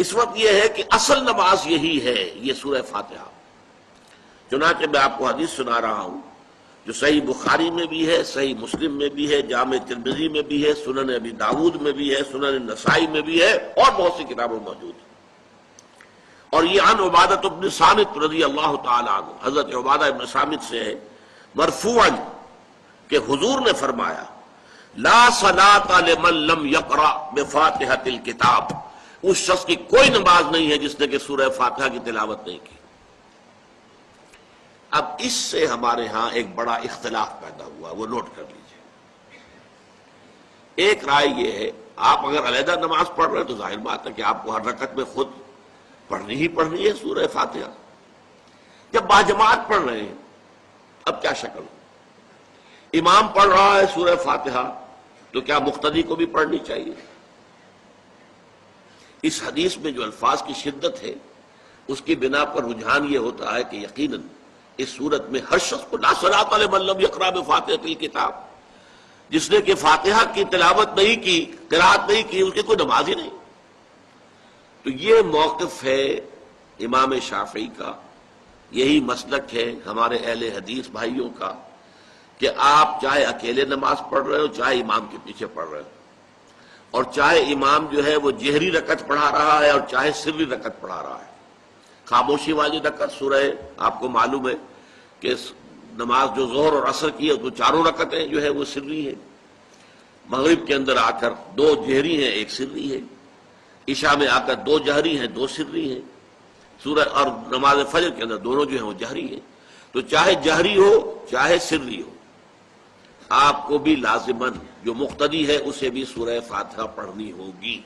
اس وقت یہ ہے کہ اصل نماز یہی ہے، یہ سورہ فاتحہ۔ چنانچہ میں آپ کو حدیث سنا رہا ہوں جو صحیح بخاری میں بھی ہے، صحیح مسلم میں بھی ہے، جامع ترمذی میں بھی ہے، سنن ابی داود میں بھی ہے، سنن نسائی میں بھی ہے، اور بہت سی کتابوں میں موجود ہے۔ اور یہ عن عبادہ بن صامت رضی اللہ تعالی عنہ، حضرت عبادہ بن صامت سے ہے مرفوعا کہ حضور نے فرمایا لا صلاۃ لمن لم یقرأ بفاتحۃ الکتاب، اس شخص کی کوئی نماز نہیں ہے جس نے کہ سورہ فاتحہ کی تلاوت نہیں کی۔ اب اس سے ہمارے ہاں ایک بڑا اختلاف پیدا ہوا، وہ نوٹ کر لیجئے۔ ایک رائے یہ ہے آپ اگر علیحدہ نماز پڑھ رہے ہیں تو ظاہر بات ہے کہ آپ کو ہر رکعت میں خود پڑھنی ہی پڑھنی ہے سورہ فاتحہ۔ جب باجماعت پڑھ رہے ہیں اب کیا شکل ہو؟ امام پڑھ رہا ہے سورہ فاتحہ تو کیا مقتدی کو بھی پڑھنی چاہیے؟ اس حدیث میں جو الفاظ کی شدت ہے اس کی بنا پر رجحان یہ ہوتا ہے کہ یقیناً اس صورت میں ہر شخص کو لا صلاۃ لمن لم یقرأ بفاتحۃ الکتاب، جس نے کہ فاتحہ کی تلاوت نہیں کی، قرأت نہیں کی، اس کی کوئی نماز ہی نہیں۔ تو یہ موقف ہے امام شافعی کا، یہی مسلک ہے ہمارے اہل حدیث بھائیوں کا کہ آپ چاہے اکیلے نماز پڑھ رہے ہو، چاہے امام کے پیچھے پڑھ رہے ہو، اور چاہے امام جو ہے وہ جہری رکعت پڑھا رہا ہے اور چاہے سری رکعت پڑھا رہا ہے۔ خاموشی والی رکعت سورہ آپ کو معلوم ہے کہ نماز جو ظہر اور عصر کی ہے تو چاروں رکعتیں جو ہے وہ سری ہے، مغرب کے اندر آ کر دو جہری ہیں ایک سری ہے، عشاء میں آ کر دو جہری ہیں دو سری ہیں، سورہ اور نماز فجر کے اندر دونوں جو ہیں وہ جہری ہیں۔ تو چاہے جہری ہو چاہے سری ہو آپ کو بھی لازماً جو مقتدی ہے اسے بھی سورہ فاتحہ پڑھنی ہوگی۔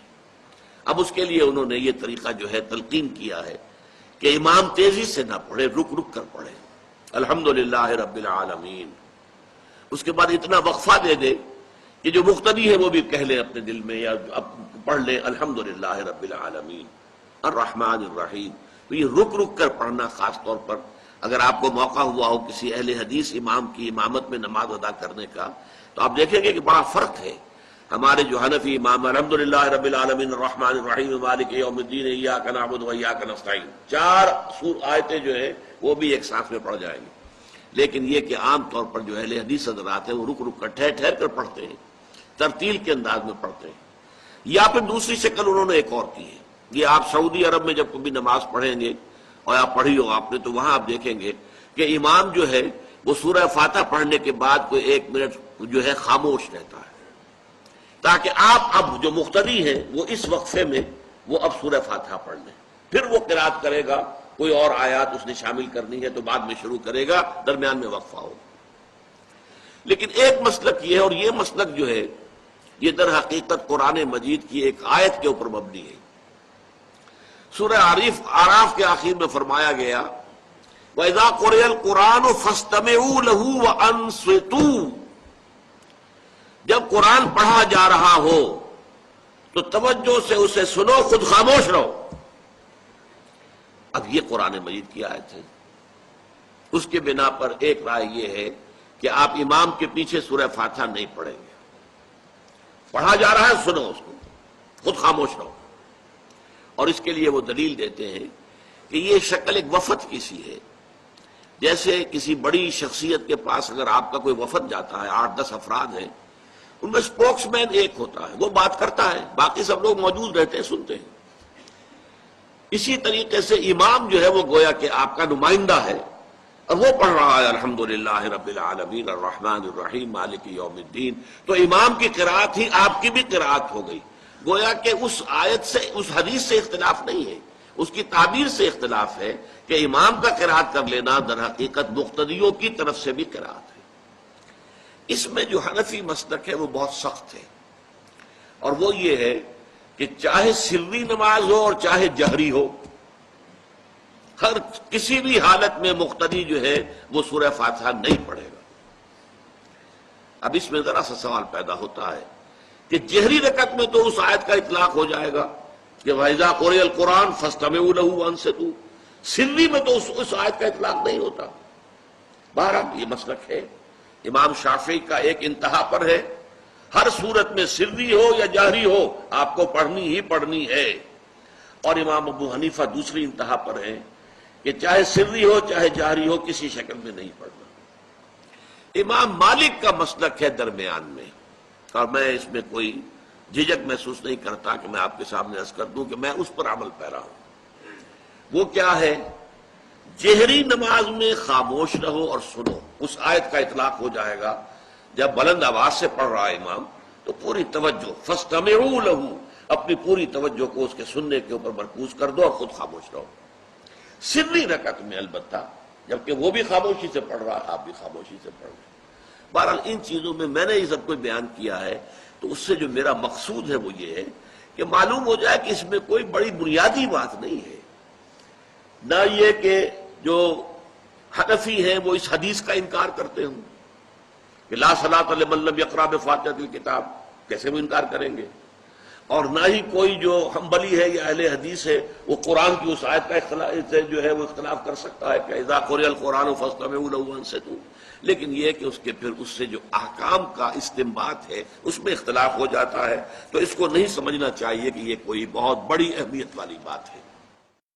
اب اس کے لیے انہوں نے یہ طریقہ جو ہے تلقین کیا ہے کہ امام تیزی سے نہ پڑھے، رک رک کر پڑھے الحمدللہ رب العالمین، اس کے بعد اتنا وقفہ دے دے کہ جو مقتدی ہے وہ بھی کہہ لے اپنے دل میں یا پڑھ لے الحمدللہ رب العالمین الرحمن الرحیم۔ تو یہ رک رک کر پڑھنا، خاص طور پر اگر آپ کو موقع ہوا ہو کسی اہل حدیث امام کی امامت میں نماز ادا کرنے کا تو آپ دیکھیں گے کہ بڑا فرق ہے۔ ہمارے جو حنفی امام الحمدللہ رب العالمین الرحمن الرحیم مالک یوم الدین ایاک نعبد و ایاک نستعین، چار آیتیں جو ہیں وہ بھی ایک ساتھ میں پڑھ جائیں گے، لیکن یہ کہ عام طور پر جو اہل حدیث حضرات ہیں وہ رک رک کر ٹھہر ٹھہر کر پڑھتے ہیں، ترتیل کے انداز میں پڑھتے ہیں۔ یا پھر دوسری شکل انہوں نے ایک اور کی ہے، یہ آپ سعودی عرب میں جب کبھی نماز پڑھیں گے اور آپ پڑھی ہو آپ نے تو وہاں آپ دیکھیں گے کہ امام جو ہے وہ سورہ فاتحہ پڑھنے کے بعد کوئی 1 منٹ جو ہے خاموش رہتا ہے تاکہ آپ اب جو مقتدی ہیں وہ اس وقفے میں وہ اب سورہ فاتحہ پڑھ لیں، پھر وہ قرات کرے گا، کوئی اور آیات اس نے شامل کرنی ہے تو بعد میں شروع کرے گا، درمیان میں وقفہ ہوگا۔ لیکن ایک مسلک یہ ہے، اور یہ مسلک جو ہے یہ در حقیقت قرآن مجید کی ایک آیت کے اوپر مبنی ہے۔ سورہ اعراف کے آخر میں فرمایا گیا وَإِذَا قُرِئَ الْقُرْآنُ فَاسْتَمِعُوا لَهُ وَأَنصِتُوا، جب قرآن پڑھا جا رہا ہو تو توجہ سے اسے سنو، خود خاموش رہو۔ اب یہ قرآن مجید کی آیت ہے، اس کے بنا پر ایک رائے یہ ہے کہ آپ امام کے پیچھے سورہ فاتحہ نہیں پڑھیں گے، پڑھا جا رہا ہے سنو اس کو، خود خاموش رہو۔ اور اس کے لیے وہ دلیل دیتے ہیں کہ یہ شکل ایک وفد کی سی ہے، جیسے کسی بڑی شخصیت کے پاس اگر آپ کا کوئی وفد جاتا ہے، 8-10 افراد ہیں، ان میں اسپوکس مین ایک ہوتا ہے، وہ بات کرتا ہے، باقی سب لوگ موجود رہتے ہیں، سنتے ہیں۔ اسی طریقے سے امام جو ہے وہ گویا کہ آپ کا نمائندہ ہے اور وہ پڑھ رہا ہے الحمدللہ رب العالمین الرحمن الرحیم مالک یوم الدین، تو امام کی قرات ہی آپ کی بھی قرات ہو گئی۔ گویا کہ اس آیت سے، اس حدیث سے اختلاف نہیں ہے، اس کی تعبیر سے اختلاف ہے کہ امام کا قرات کر لینا در حقیقت مقتدیوں کی طرف سے بھی قرات ہے۔ اس میں جو حنفی مسلک ہے وہ بہت سخت ہے، اور وہ یہ ہے کہ چاہے سری نماز ہو اور چاہے جہری ہو، ہر کسی بھی حالت میں مقتدی جو ہے وہ سورہ فاتحہ نہیں پڑھے گا۔ اب اس میں ذرا سا سوال پیدا ہوتا ہے کہ جہری رکعت میں تو اس آیت کا اطلاق ہو جائے گا کہ وَإِذَا قُرِئَ الْقُرْآنُ فَاسْتَمِعُوا لَهُ وَأَنصِتُوا، سری میں تو اس آیت کا اطلاق نہیں ہوتا۔ بہرحال یہ مسلک ہے امام شافعی کا، ایک انتہا پر ہے، ہر صورت میں سری ہو یا جہری ہو آپ کو پڑھنی ہی پڑھنی ہے۔ اور امام ابو حنیفہ دوسری انتہا پر ہیں کہ چاہے سری ہو چاہے جہری ہو کسی شکل میں نہیں پڑھنا۔ امام مالک کا مسلک ہے درمیان میں، اور میں اس میں کوئی جھجک محسوس نہیں کرتا کہ میں آپ کے سامنے عرض کر دوں کہ میں اس پر عمل پیرا ہوں۔ وہ کیا ہے؟ جہری نماز میں خاموش رہو اور سنو۔ اس آیت کا اطلاق ہو جائے گا جب بلند آواز سے پڑھ رہا ہے امام تو پوری توجہ، فاستمعوا لہ، اپنی پوری توجہ کو اس کے سننے کے اوپر مرکوز کر دو اور خود خاموش رہو۔ سری رکعت میں البتہ جبکہ وہ بھی خاموشی سے پڑھ رہا ہے، آپ بھی خاموشی سے پڑھ رہے ہیں۔ بہرحال ان چیزوں میں میں نے یہ سب کچھ بیان کیا ہے تو اس سے جو میرا مقصود ہے وہ یہ ہے کہ معلوم ہو جائے کہ اس میں کوئی بڑی بنیادی بات نہیں ہے، نہ یہ کہ جو حنفی ہیں وہ اس حدیث کا انکار کرتے ہوں کہ لا صلاۃ لمن لم یقرأ بفاتحۃ الکتاب، کیسے وہ انکار کریں گے، اور نہ ہی کوئی جو حنبلی ہے یا اہل حدیث ہے وہ قرآن کی اس آیت کا اختلاف سے جو ہے وہ اختلاف کر سکتا ہے کہ اذا قرئ القرآن فاستمعوا لہ وانصتوا، لیکن یہ کہ اس کے پھر اس سے جو احکام کا استنباط ہے اس میں اختلاف ہو جاتا ہے، تو اس کو نہیں سمجھنا چاہیے کہ یہ کوئی بہت بڑی اہمیت والی بات ہے۔